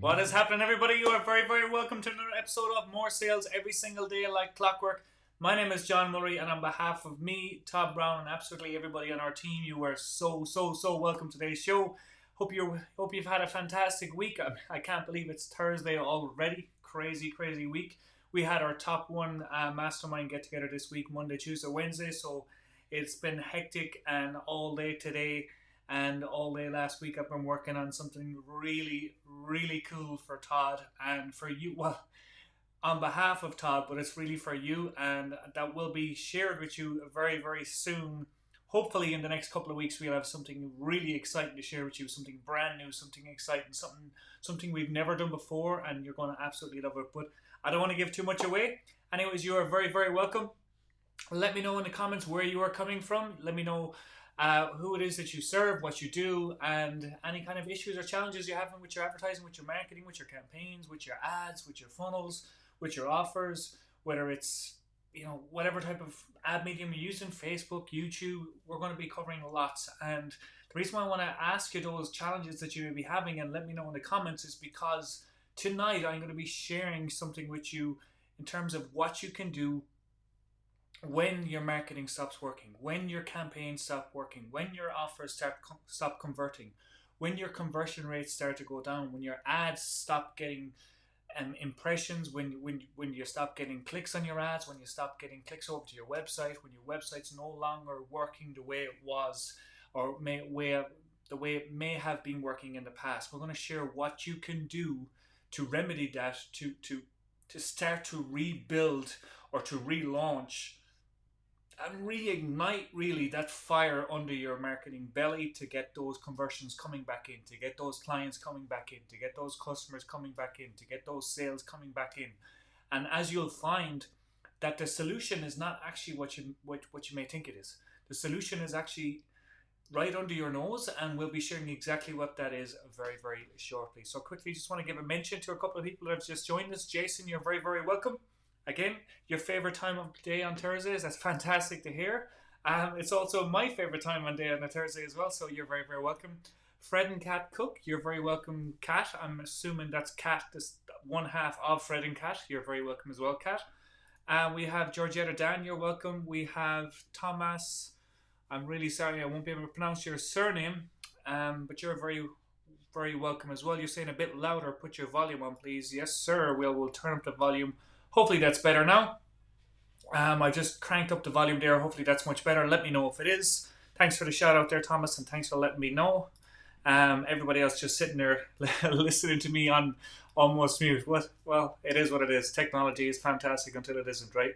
What is happening, everybody? You are very, very welcome to another episode of More Sales Every Single Day Like Clockwork. My name is John Murray, and on behalf of me, Todd Brown, and absolutely everybody on our team, you are so welcome to today's show. Hope you've had a fantastic week. I can't believe it's Thursday already. Crazy week. We had our top one mastermind get together this week, Monday, Tuesday, Wednesday. So it's been hectic, and all day today and all day last week I've been working on something really, really cool for Todd and for you. Well, on behalf of Todd, but it's really for you, and that will be shared with you very, very soon. Hopefully, in the next couple of weeks, we'll have something really exciting to share with you, something brand new, something exciting, something we've never done before, and you're going to absolutely love it. But I don't want to give too much away. Anyways, you are very, very welcome. Let me know in the comments where you are coming from. Let me know who it is that you serve, what you do, and any kind of issues or challenges you're having with your advertising, with your marketing, with your campaigns, with your ads, with your funnels, with your offers, whether it's whatever type of ad medium you're using, Facebook, YouTube. We're going to be covering lots, and the reason why I want to ask you those challenges that you may be having and let me know in the comments is because tonight I'm going to be sharing something with you in terms of what you can do when your marketing stops working, when your campaigns stop working, when your offers stop converting, when your conversion rates start to go down, when your ads stop getting impressions, when you stop getting clicks on your ads, when you stop getting clicks over to your website, when your website's no longer working the way it was, or the way it may have been working in the past. We're going to share what you can do to remedy that, to start to rebuild or to relaunch and reignite really that fire under your marketing belly to get those conversions coming back in, to get those clients coming back in, to get those customers coming back in, to get those sales coming back in. And as you'll find that the solution is not actually what you may think it is. The solution is actually right under your nose, and we'll be sharing exactly what that is very, very shortly. So quickly, just want to give a mention to a couple of people that have just joined us. Jason, you're very, very welcome. Again, your favorite time of day on Thursdays. That's fantastic to hear. It's also my favorite time on day on a Thursday as well, so you're very, very welcome. Fred and Kat Cook, you're very welcome, Kat. I'm assuming that's Kat, this one half of Fred and Kat. You're very welcome as well, Kat. We have Georgetta Dan, you're welcome. We have Thomas. I'm really sorry I won't be able to pronounce your surname, but you're very, very welcome as well. You're saying a bit louder. Put your volume on, please. Yes, sir. We'll turn up the volume. Hopefully that's better now. I just cranked up the volume there. Hopefully that's much better. Let me know if it is. Thanks for the shout out there, Thomas, and thanks for letting me know. Everybody else just sitting there listening to me on almost mute. Well, it is what it is. Technology is fantastic until it isn't, right?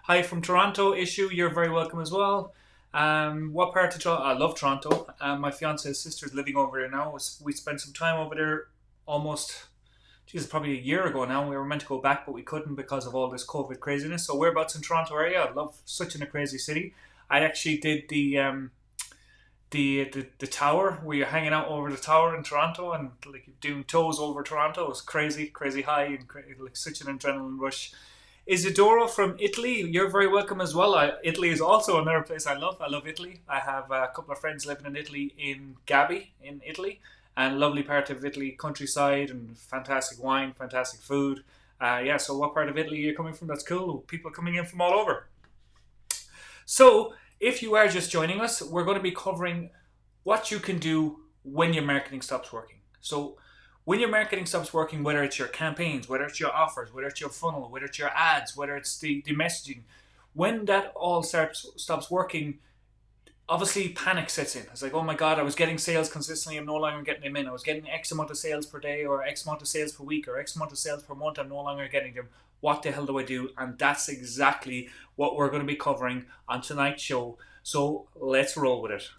Hi from Toronto, Issue. You're very welcome as well. What part of Toronto? I love Toronto. My fiance's sister's living over there now. We spent some time over there almost... probably a year ago now. We were meant to go back, but we couldn't because of all this COVID craziness. So whereabouts in Toronto area? I love such a crazy city. I actually did the tower. We were hanging out over the tower in Toronto and like doing toes over Toronto. It was crazy high and like such an adrenaline rush. Isidoro from Italy, you're very welcome as well. Italy is also another place I love. I love Italy. I have a couple of friends living in Italy, in Gabi, in Italy. And lovely part of Italy, countryside and fantastic wine, fantastic food. So what part of Italy are you coming from? That's cool. People coming in from all over. So if you are just joining us, we're going to be covering what you can do when your marketing stops working. So when your marketing stops working, whether it's your campaigns, whether it's your offers, whether it's your funnel, whether it's your ads, whether it's the messaging, when that all stops working, obviously panic sets in. It's like, oh my God, I was getting sales consistently, I'm no longer getting them in. I was getting X amount of sales per day or X amount of sales per week or X amount of sales per month. I'm no longer getting them. What the hell do I do? And that's exactly what we're going to be covering on tonight's show. So let's roll with it.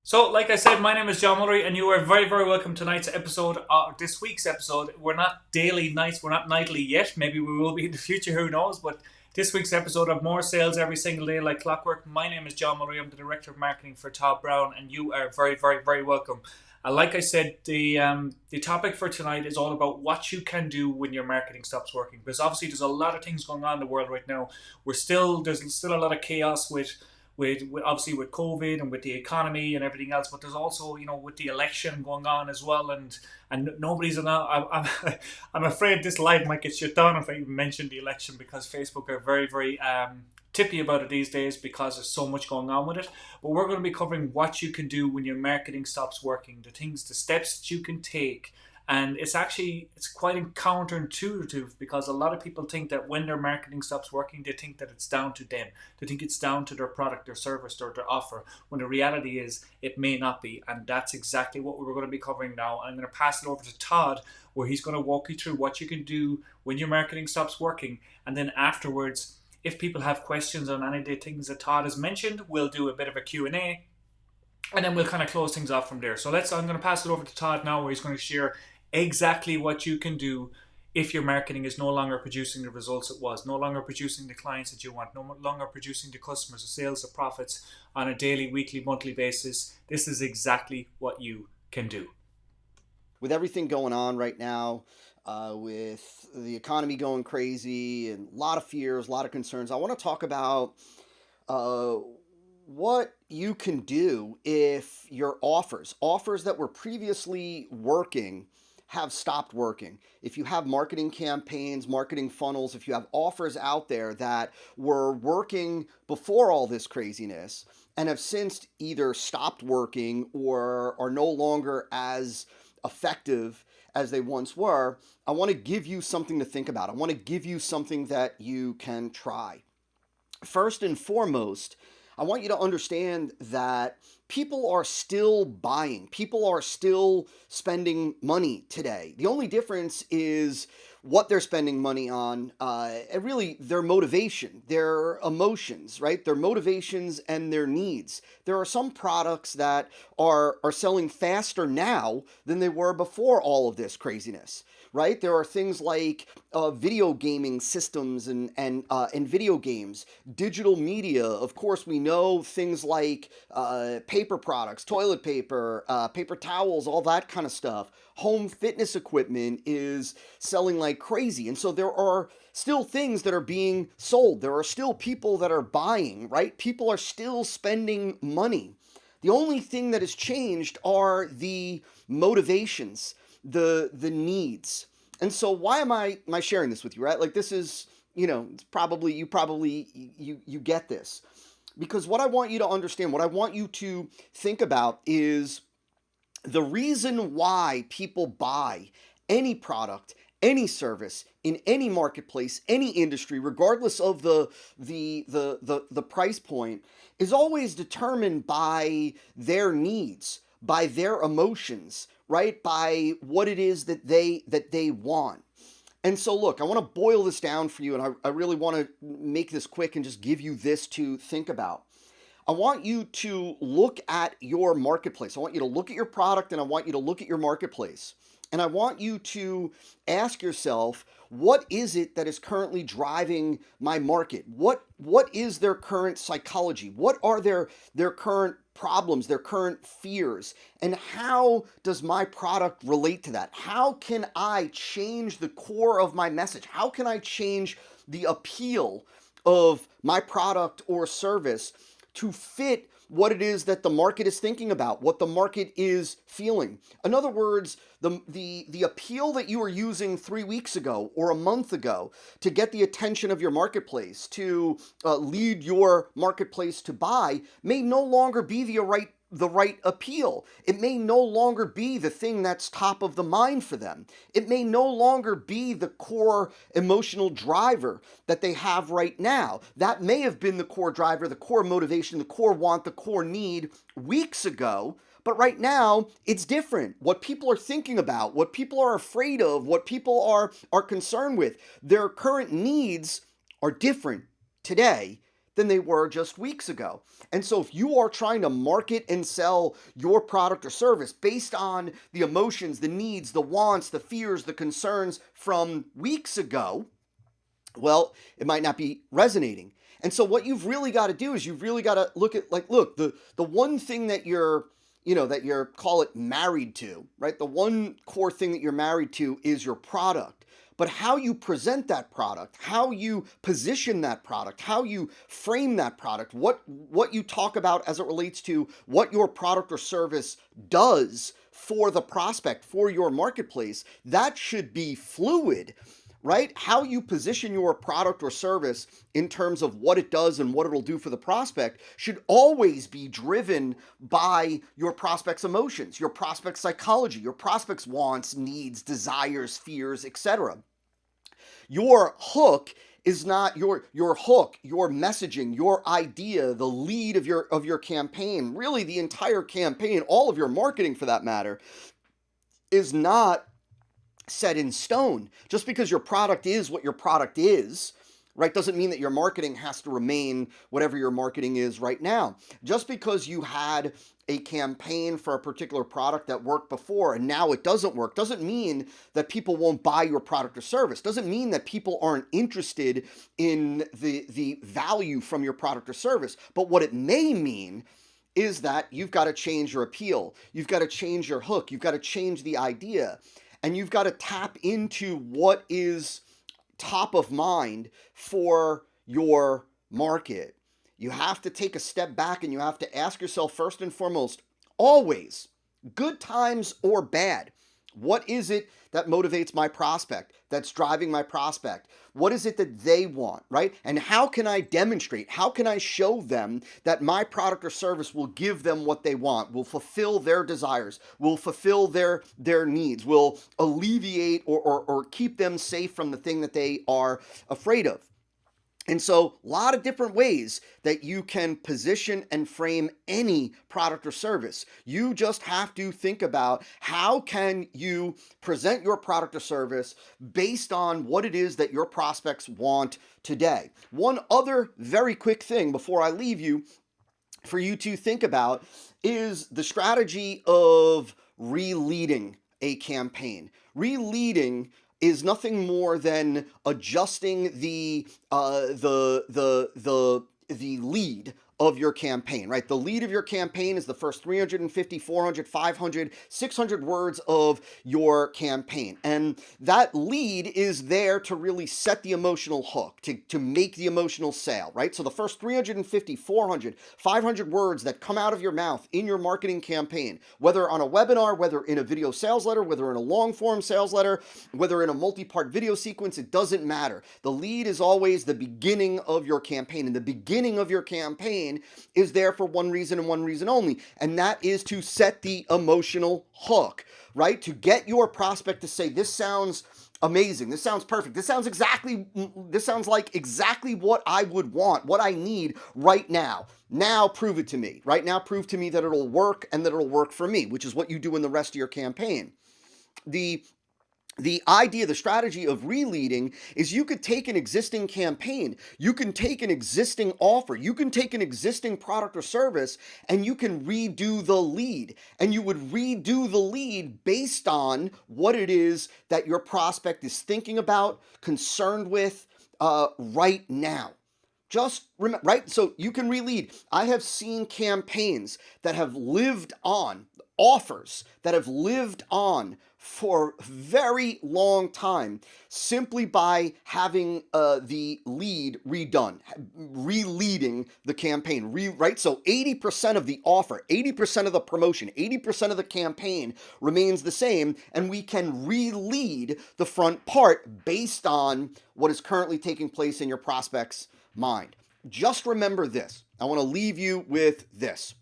So, like I said, my name is John Mullery, and you are very, very welcome to tonight's episode, this week's episode. We're not daily nights, we're not nightly yet. Maybe we will be in the future, who knows? But this week's episode of More Sales Every Single Day Like Clockwork. My name is John Mullery. I'm the Director of Marketing for Todd Brown, and you are very, very, very welcome. Like I said, the topic for tonight is all about what you can do when your marketing stops working. Because obviously, there's a lot of things going on in the world right now. There's still a lot of chaos with with obviously with COVID and with the economy and everything else, but there's also, with the election going on as well, and nobody's enough. I'm afraid this live might get shut down if I even mention the election, because Facebook are very, very tippy about it these days because there's so much going on with it. But we're going to be covering what you can do when your marketing stops working, the steps that you can take. And it's quite counterintuitive, because a lot of people think that when their marketing stops working, they think that it's down to them. They think it's down to their product, their service, or their offer, when the reality is it may not be. And that's exactly what we're going to be covering now. I'm going to pass it over to Todd, where he's going to walk you through what you can do when your marketing stops working. And then afterwards, if people have questions on any of the things that Todd has mentioned, we'll do a bit of a Q&A, and then we'll kind of close things off from there. So I'm going to pass it over to Todd now, where he's going to share exactly what you can do if your marketing is no longer producing the results it was, no longer producing the clients that you want, no longer producing the customers, the sales, the profits on a daily, weekly, monthly basis. This is exactly what you can do. With everything going on right now, with the economy going crazy and a lot of fears, a lot of concerns, I want to talk about what you can do if your offers that were previously working have stopped working. If you have marketing campaigns, marketing funnels, if you have offers out there that were working before all this craziness and have since either stopped working or are no longer as effective as they once were, I want to give you something to think about. I want to give you something that you can try. First and foremost, I want you to understand that people are still buying. People are still spending money today. The only difference is what they're spending money on, and really their motivation, their emotions, right? Their motivations and their needs. There are some products that are selling faster now than they were before all of this craziness, right? There are things like video gaming systems and video games, digital media. Of course, we know things like paper products, toilet paper, paper towels, all that kind of stuff. Home fitness equipment is selling like crazy. And so there are still things that are being sold. There are still people that are buying, right? People are still spending money. The only thing that has changed are the motivations, the needs. And so why am I sharing this with you, right? Like, this is, it's probably you get this. Because what I want you to understand, what I want you to think about is the reason why people buy any product, any service in any marketplace, any industry, regardless of the price point, is always determined by their needs, by their emotions, right? By what it is that they want. And so look, I want to boil this down for you, and I really want to make this quick and just give you this to think about. I want you to look at your marketplace. I want you to look at your product, and I want you to look at your marketplace. And I want you to ask yourself, what is it that is currently driving my market? What is their current psychology? What are their current problems, their current fears? And how does my product relate to that? How can I change the core of my message? How can I change the appeal of my product or service to fit what it is that the market is thinking about, what the market is feeling? In other words, the appeal that you were using 3 weeks ago or a month ago to get the attention of your marketplace, to lead your marketplace to buy, may no longer be the right appeal. It may no longer be the thing that's top of the mind for them. It may no longer be the core emotional driver that they have right now. That may have been the core driver, the core motivation, the core want, the core need weeks ago. But right now, it's different. What people are thinking about, what people are afraid of, what people are concerned with, their current needs are different today than they were just weeks ago. And so if you are trying to market and sell your product or service based on the emotions, the needs, the wants, the fears, the concerns from weeks ago, well, it might not be resonating. And so what you've really got to do is you've really got to look at, the one thing that you're call it married to, right? The one core thing that you're married to is your product. but how you present that product, how you position that product, how you frame that product, what you talk about as it relates to what your product or service does for the prospect, for your marketplace, that should be fluid, right? How you position your product or service in terms of what it does and what it'll do for the prospect should always be driven by your prospect's emotions, your prospect's psychology, your prospect's wants, needs, desires, fears, etc. Your hook is not your hook, your messaging, your idea, the lead of your campaign, really the entire campaign, all of your marketing for that matter, is not set in stone. Just because your product is what your product is, right, doesn't mean that your marketing has to remain whatever your marketing is right now. Just because you had a campaign for a particular product that worked before and now it doesn't work doesn't mean that people won't buy your product or service. Doesn't mean that people aren't interested in the value from your product or service. But what it may mean is that you've got to change your appeal. You've got to change your hook. You've got to change the idea. And you've got to tap into what is top of mind for your market. You have to take a step back and you have to ask yourself first and foremost, always, good times or bad, what is it that motivates my prospect, that's driving my prospect? What is it that they want, right? And how can I demonstrate, how can I show them that my product or service will give them what they want, will fulfill their desires, will fulfill their needs, will alleviate or keep them safe from the thing that they are afraid of? And so a lot of different ways that you can position and frame any product or service. You just have to think about how can you present your product or service based on what it is that your prospects want today. One other very quick thing before I leave you for you to think about is the strategy of re-leading a campaign. Re-leading is nothing more than adjusting the lead of your campaign, right? The lead of your campaign is the first 350, 400, 500, 600 words of your campaign. And that lead is there to really set the emotional hook, to make the emotional sale, right? So the first 350, 400, 500 words that come out of your mouth in your marketing campaign, whether on a webinar, whether in a video sales letter, whether in a long form sales letter, whether in a multi-part video sequence, it doesn't matter. The lead is always the beginning of your campaign, and the beginning of your campaign is there for one reason and one reason only, and that is to set the emotional hook, right? To get your prospect to say, this sounds amazing, this sounds perfect, this sounds like exactly what I would want, what I need right now. Now prove it to me. Right now prove to me that it'll work and that it'll work for me, which is what you do in the rest of your campaign. The idea, the strategy of re-leading is you could take an existing campaign, you can take an existing offer, you can take an existing product or service, and you can redo the lead. And you would redo the lead based on what it is that your prospect is thinking about, concerned with right now. Just remember, right? So you can re-lead. I have seen campaigns that have lived on, offers that have lived on for a very long time simply by having the lead redone, re-leading the campaign, right? So 80% of the offer, 80% of the promotion, 80% of the campaign remains the same, and we can re-lead the front part based on what is currently taking place in your prospect's mind. Just remember this. I want to leave you with this.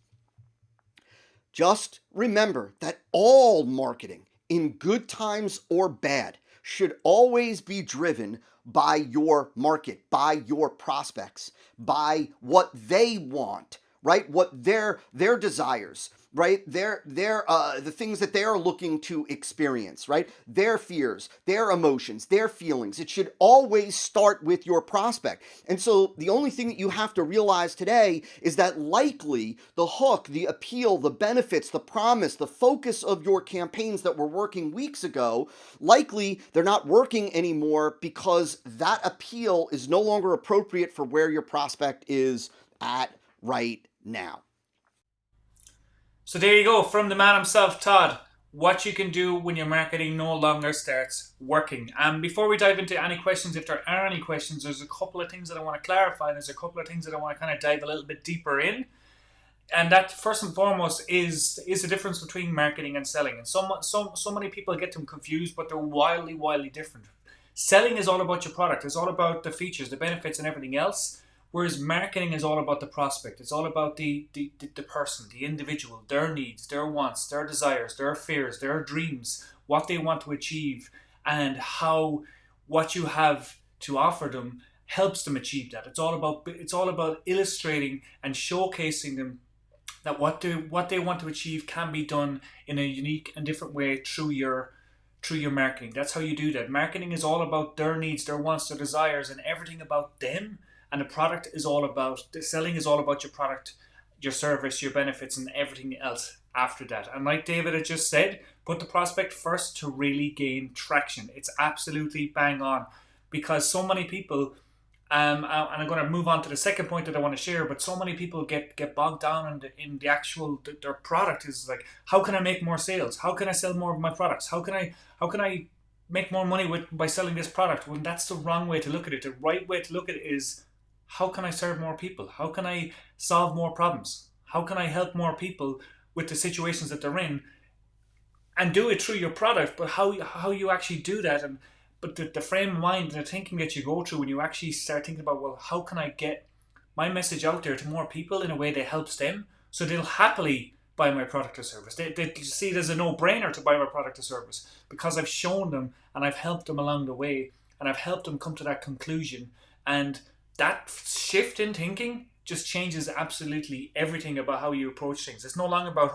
Just remember that all marketing, in good times or bad, should always be driven by your market, by your prospects, by what they want, right? What their desires, right? The things that they are looking to experience, right? Their fears, their emotions, their feelings. It should always start with your prospect. And so the only thing that you have to realize today is that likely the hook, the appeal, the benefits, the promise, the focus of your campaigns that were working weeks ago, likely they're not working anymore because that appeal is no longer appropriate for where your prospect is at right now. So there you go, from the man himself, Todd. what you can do when your marketing no longer starts working. And before we dive into any questions, if there are any questions, there's a couple of things that I want to clarify. There's a couple of things that I want to kind of dive a little bit deeper in. And that first and foremost is the difference between marketing and selling. And so many people get them confused, but they're wildly different. Selling is all about your product. It's all about the features, the benefits, and everything else. Whereas marketing is all about the prospect. It's all about the person, the individual, their needs, their wants, their desires, their fears, their dreams, what they want to achieve, and how what you have to offer them helps them achieve that. It's all about illustrating and showcasing them that what they want to achieve can be done in a unique and different way through your marketing. That's how you do that. Marketing is all about their needs, their wants, their desires, and everything about them. And the product is all about, the selling is all about your product, your service, your benefits, and everything else after that. And like David had just said, put the prospect first to really gain traction. It's absolutely bang on, because so many people, and I'm going to move on to the second point that I want to share, but so many people get bogged down in the actual, their product is like, how can I make more sales? How can I sell more of my products? How can I make more money by selling this product? When that's the wrong way to look at it. The right way to look at it is, how can I serve more people? How can I solve more problems? How can I help more people with the situations that they're in? And do it through your product, but how you actually do that, but the frame of mind and the thinking that you go through when you actually start thinking about, well, how can I get my message out there to more people in a way that helps them, so they'll happily buy my product or service. They see it as a no-brainer to buy my product or service, because I've shown them and I've helped them along the way, and I've helped them come to that conclusion. And that shift in thinking just changes absolutely everything about how you approach things. It's no longer about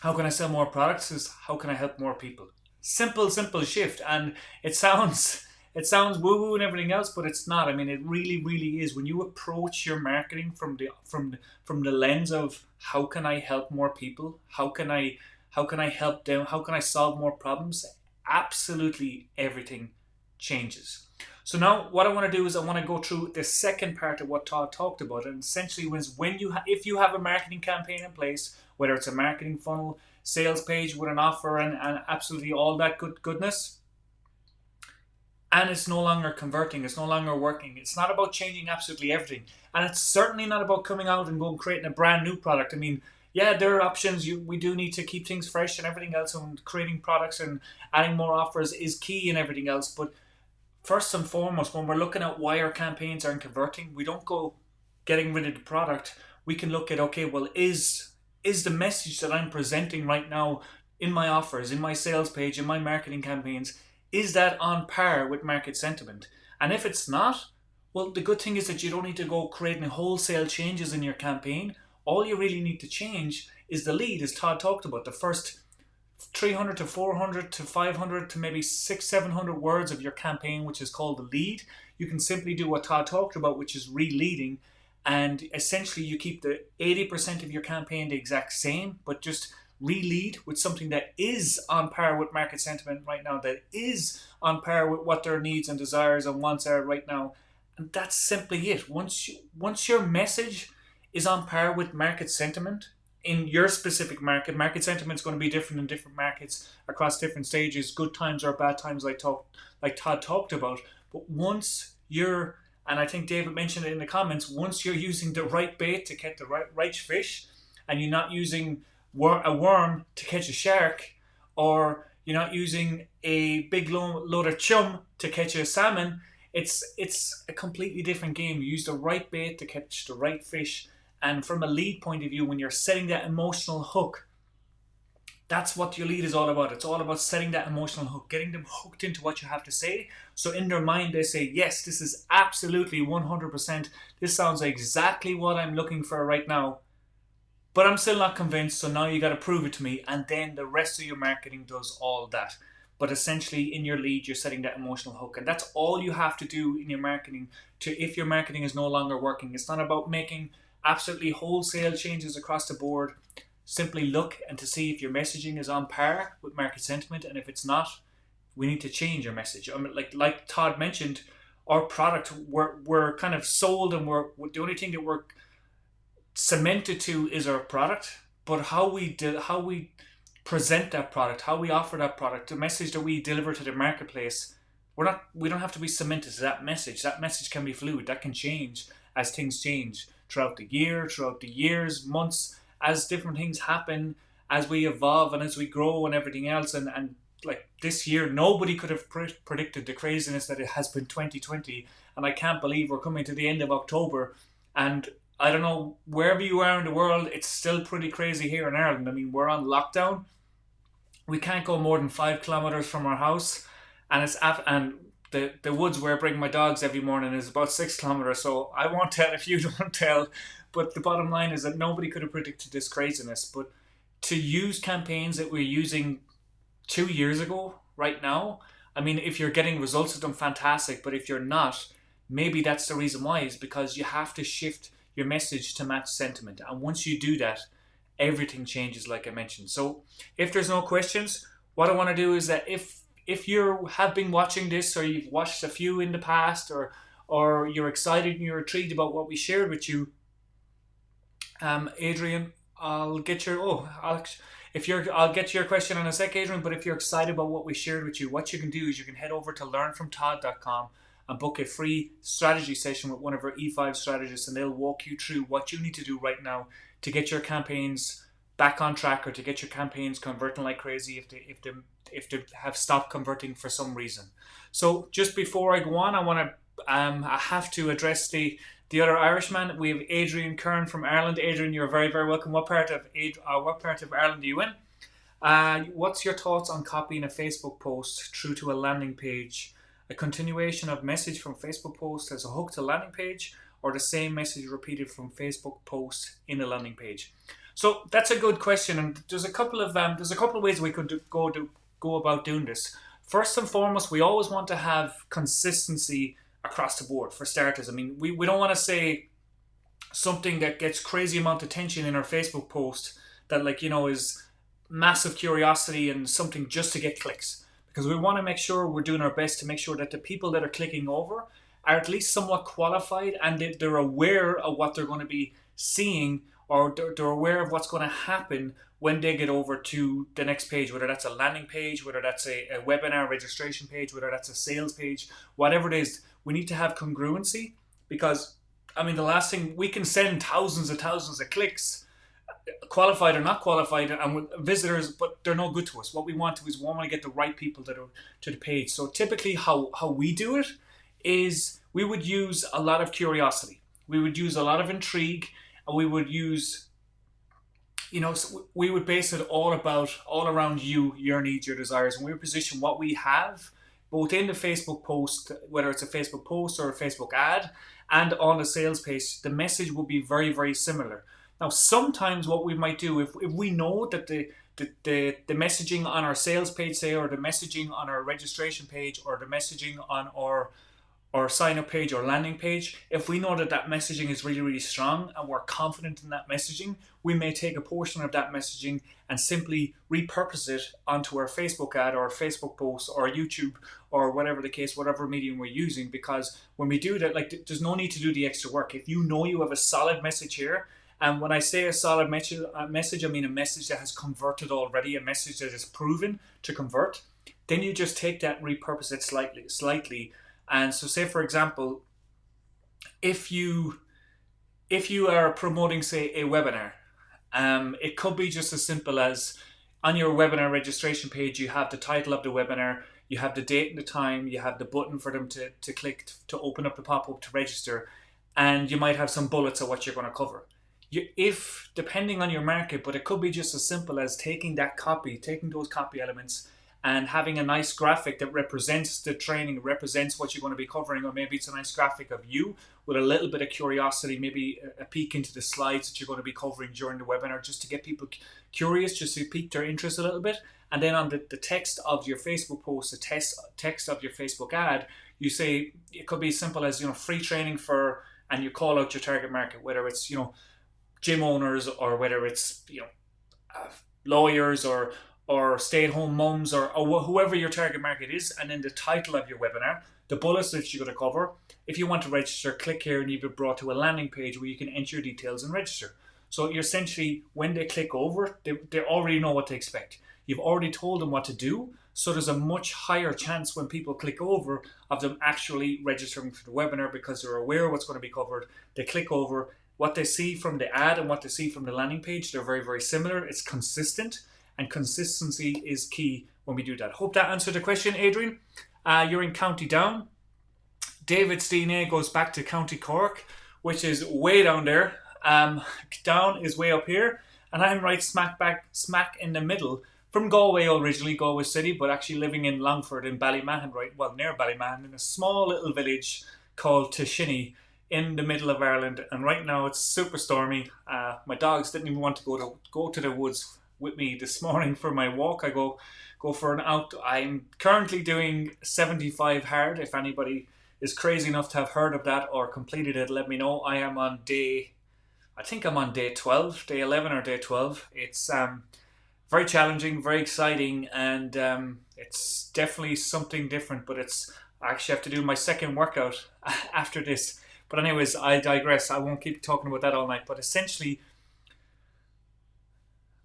how can I sell more products? It's how can I help more people? Simple shift. And it sounds woo-woo and everything else, but it's not. I mean, it really is. When you approach your marketing from the lens of, how can I help more people? How can I help them? How can I solve more problems? Absolutely everything changes. So now what I want to do is I want to go through the second part of what Todd talked about. And essentially was if you have a marketing campaign in place, whether it's a marketing funnel, sales page with an offer, and absolutely all that goodness, and it's no longer converting, it's no longer working, it's not about changing absolutely everything. And it's certainly not about coming out and going creating a brand new product. I mean, yeah, there are options. We do need to keep things fresh and everything else, and creating products and adding more offers is key and everything else. But first and foremost, when we're looking at why our campaigns aren't converting, we don't go getting rid of the product. We can look at, okay, well, is the message that I'm presenting right now in my offers, in my sales page, in my marketing campaigns, is that on par with market sentiment? And if it's not, well, the good thing is that you don't need to go creating wholesale changes in your campaign. All you really need to change is the lead, as Todd talked about, the first 300 to 400 to 500 to maybe 600-700 words of your campaign, which is called the lead. You can simply do what Todd talked about, which is re-leading, and essentially you keep the 80% of your campaign the exact same, but just re-lead with something that is on par with market sentiment right now, that is on par with what their needs and desires and wants are right now. And that's simply it. Once your message is on par with market sentiment in your specific market sentiment is going to be different in different markets across different stages, good times or bad times, like Todd talked about. But once you're, and I think David mentioned it in the comments, once you're using the right bait to catch the right fish, and you're not using a worm to catch a shark, or you're not using a big load of chum to catch a salmon, it's a completely different game. You use the right bait to catch the right fish. And from a lead point of view, when you're setting that emotional hook, that's what your lead is all about. It's all about setting that emotional hook, getting them hooked into what you have to say. So in their mind, they say, yes, this is absolutely 100%. This sounds exactly what I'm looking for right now. But I'm still not convinced, so now you got to prove it to me. And then the rest of your marketing does all that. But essentially, in your lead, you're setting that emotional hook. And that's all you have to do in your marketing if your marketing is no longer working. It's not about making absolutely wholesale changes across the board. Simply look and to see if your messaging is on par with market sentiment, and if it's not, we need to change your message. I mean, like Todd mentioned, our product, we're kind of sold, and we're the only thing that we're cemented to is our product. But how we present that product, how we offer that product, the message that we deliver to the marketplace, we don't have to be cemented to that message. That message can be fluid. That can change as things change throughout the year, throughout the years, months, as different things happen, as we evolve and as we grow and everything else. And like this year, nobody could have predicted the craziness that it has been 2020. And I can't believe we're coming to the end of October. And I don't know, wherever you are in the world, it's still pretty crazy here in Ireland. I mean, we're on lockdown. We can't go more than 5 kilometers from our house, and and the woods where I bring my dogs every morning is about 6 kilometers. So I won't tell if you don't tell. But the bottom line is that nobody could have predicted this craziness. But to use campaigns that we're using 2 years ago, right now, I mean, if you're getting results of them, fantastic. But if you're not, maybe that's the reason why, is because you have to shift your message to match sentiment. And once you do that, everything changes, like I mentioned. So if there's no questions, what I want to do is that if you have been watching this, or you've watched a few in the past, or you're excited and you're intrigued about what we shared with you, Adrian, I'll get your I'll get to your question in a sec, Adrian. But if you're excited about what we shared with you, what you can do is you can head over to learnfromtodd.com and book a free strategy session with one of our E5 strategists, and they'll walk you through what you need to do right now to get your campaigns back on track, or to get your campaigns converting like crazy if they have stopped converting for some reason. So just before I go on, I have to address the other Irishman. We have Adrian Kern from Ireland. Adrian, you're very, very welcome. What part of Ireland are you in? What's your thoughts on copying a Facebook post through to a landing page? A continuation of message from Facebook post as a hook to landing page, or the same message repeated from Facebook post in a landing page? So that's a good question, and there's a couple of ways we could go about doing this. First and foremost, we always want to have consistency across the board. For starters, I mean, we don't want to say something that gets crazy amount of attention in our Facebook post that, like, is massive curiosity and something just to get clicks, because we want to make sure we're doing our best to make sure that the people that are clicking over are at least somewhat qualified, and they're aware of what they're going to be seeing, or they're aware of what's going to happen when they get over to the next page, whether that's a landing page, whether that's a webinar registration page, whether that's a sales page, whatever it is. We need to have congruency, because, I mean, the last thing, we can send thousands of clicks, qualified or not qualified, and with visitors, but they're no good to us. What we want to is we want to get the right people to the page. So typically how we do it is we would use a lot of curiosity. We would use a lot of intrigue, and we would use, we would base it all around you, your needs, your desires, and we would position what we have both in the Facebook post, whether it's a Facebook post or a Facebook ad, and on the sales page. The message will be very, very similar. Now, sometimes what we might do, if we know that the messaging on our sales page, say, or the messaging on our registration page, or the messaging on our sign up page or landing page, if we know that messaging is really, really strong and we're confident in that messaging, we may take a portion of that messaging and simply repurpose it onto our Facebook ad or Facebook post or YouTube or whatever the case, whatever medium we're using. Because when we do that, like, there's no need to do the extra work. If you know you have a solid message here, and when I say a solid message, I mean a message that has converted already, a message that is proven to convert, then you just take that, repurpose it slightly. And so, say for example, if you are promoting, say, a webinar, it could be just as simple as, on your webinar registration page, you have the title of the webinar, you have the date and the time, you have the button for them to click to open up the pop-up to register, and you might have some bullets of what you're going to cover. If, depending on your market, but it could be just as simple as taking those copy elements and having a nice graphic that represents the training, represents what you're going to be covering, or maybe it's a nice graphic of you with a little bit of curiosity, maybe a peek into the slides that you're going to be covering during the webinar, just to get people curious, just to pique their interest a little bit. And then on the text of your Facebook post, the text of your Facebook ad, you say, it could be as simple as, free training for, and you call out your target market, whether it's, gym owners, or whether it's, lawyers, or stay-at-home mums, or whoever your target market is, and then the title of your webinar, the bullets that you're going to cover. If you want to register, click here and you'll be brought to a landing page where you can enter your details and register. So you're essentially, when they click over, they already know what to expect. You've already told them what to do. So there's a much higher chance when people click over of them actually registering for the webinar because they're aware of what's going to be covered. They click over. What they see from the ad and what they see from the landing page, they're very, very similar. It's consistent, and consistency is key when we do that. Hope that answered the question, Adrian. You're in County Down. David Steene goes back to County Cork, which is way down there. Down is way up here, and I'm right smack in the middle. From Galway originally, Galway City, but actually living in Longford in Ballymahan, near Ballymahan, in a small little village called Tishinny in the middle of Ireland. And right now it's super stormy. My dogs didn't even want to go to the woods with me this morning for my walk. I go for an out. I'm currently doing 75 hard. If anybody is crazy enough to have heard of that or completed it, let me know. I am on I think I'm on day 12, day 11 or day 12. It's very challenging, very exciting, and it's definitely something different, but I actually have to do my second workout after this. But anyways, I digress. I won't keep talking about that all night. But essentially,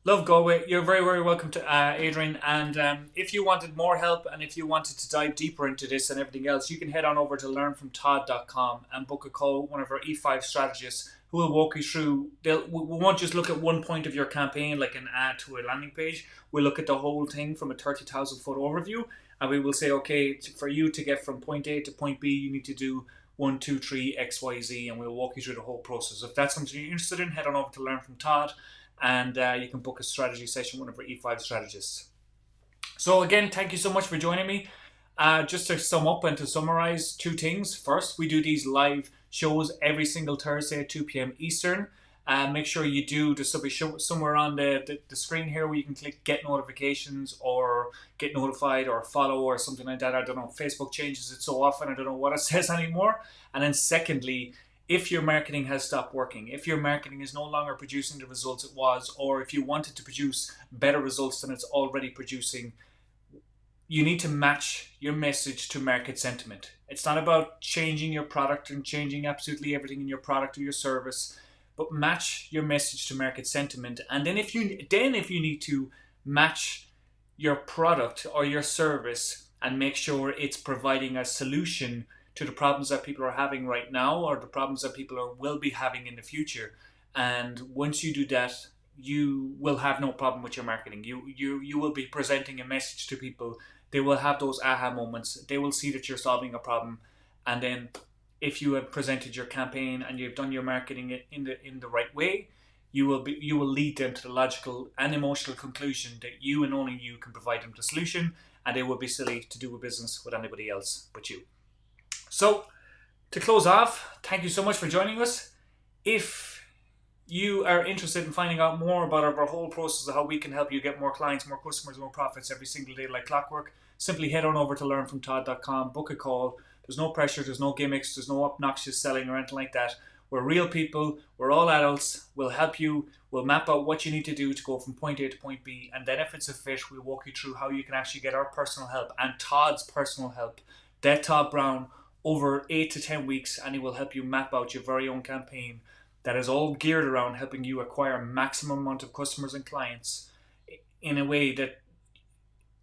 love Galway. You're very, very welcome to Adrian. And if you wanted more help and if you wanted to dive deeper into this and everything else, you can head on over to learnfromtodd.com and book a call with one of our E5 strategists who will walk you through. We won't just look at one point of your campaign like an ad to a landing page. We'll look at the whole thing from a 30,000 foot overview. And we will say, okay, for you to get from point A to point B, you need to do 1, 2, 3, X, Y, Z, and we'll walk you through the whole process. If that's something you're interested in, head on over to Learn From Todd, and you can book a strategy session with one of our E5 strategists. So again, thank you so much for joining me. Just to sum up and to summarize 2 things. First, we do these live shows every single Thursday at 2 p.m. Eastern. Make sure you do. This will be somewhere on the screen here where you can click get notifications or get notified or follow or something like that. I don't know. Facebook changes it so often. I don't know what it says anymore. And then secondly, if your marketing has stopped working, if your marketing is no longer producing the results it was, or if you wanted to produce better results than it's already producing, you need to match your message to market sentiment. It's not about changing your product and changing absolutely everything in your product or your service, but match your message to market sentiment. And then if you need to match your product or your service and make sure it's providing a solution to the problems that people are having right now or the problems that people will be having in the future. And once you do that, you will have no problem with your marketing. You will be presenting a message to people. They will have those aha moments. They will see that you're solving a problem. And then if you have presented your campaign and you've done your marketing in the right way, you will lead them to the logical and emotional conclusion that you and only you can provide them the solution, and they will be silly to do a business with anybody else but you. So, to close off, thank you so much for joining us. If you are interested in finding out more about our whole process of how we can help you get more clients, more customers, more profits every single day like clockwork, simply head on over to learnfromtodd.com, book a call. There's no pressure, there's no gimmicks, there's no obnoxious selling or anything like that. We're real people, we're all adults, we'll help you, we'll map out what you need to do to go from point A to point B, and then if it's a fit, we'll walk you through how you can actually get our personal help and Todd's personal help, that Todd Brown, over 8 to 10 weeks, and he will help you map out your very own campaign that is all geared around helping you acquire maximum amount of customers and clients in a way that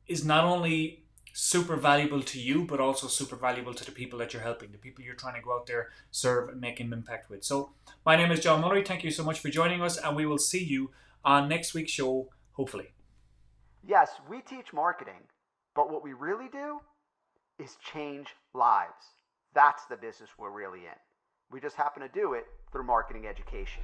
is not only super valuable to you, but also super valuable to the people that you're helping, the people you're trying to go out there, serve, and make an impact with. So my name is John Mullery. Thank you so much for joining us, and we will see you on next week's show, hopefully. Yes, we teach marketing, but what we really do is change lives. That's the business we're really in. We just happen to do it through marketing education.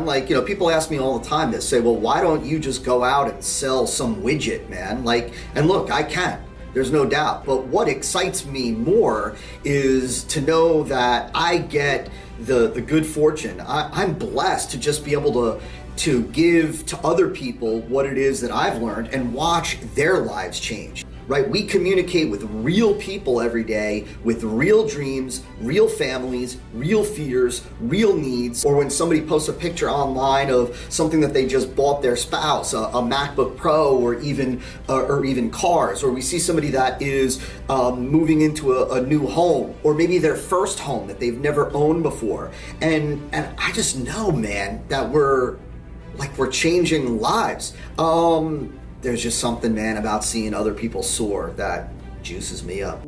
Like, people ask me all the time, they say, well, why don't you just go out and sell some widget, man? Like, and look, I can. There's no doubt. But what excites me more is to know that I get the good fortune. I'm blessed to just be able to give to other people what it is that I've learned and watch their lives change. Right? We communicate with real people every day, with real dreams, real families, real fears, real needs. Or when somebody posts a picture online of something that they just bought their spouse, a MacBook Pro, or even cars, or we see somebody that is moving into a new home, or maybe their first home that they've never owned before. And I just know, man, that we're changing lives. There's just something, man, about seeing other people soar that juices me up.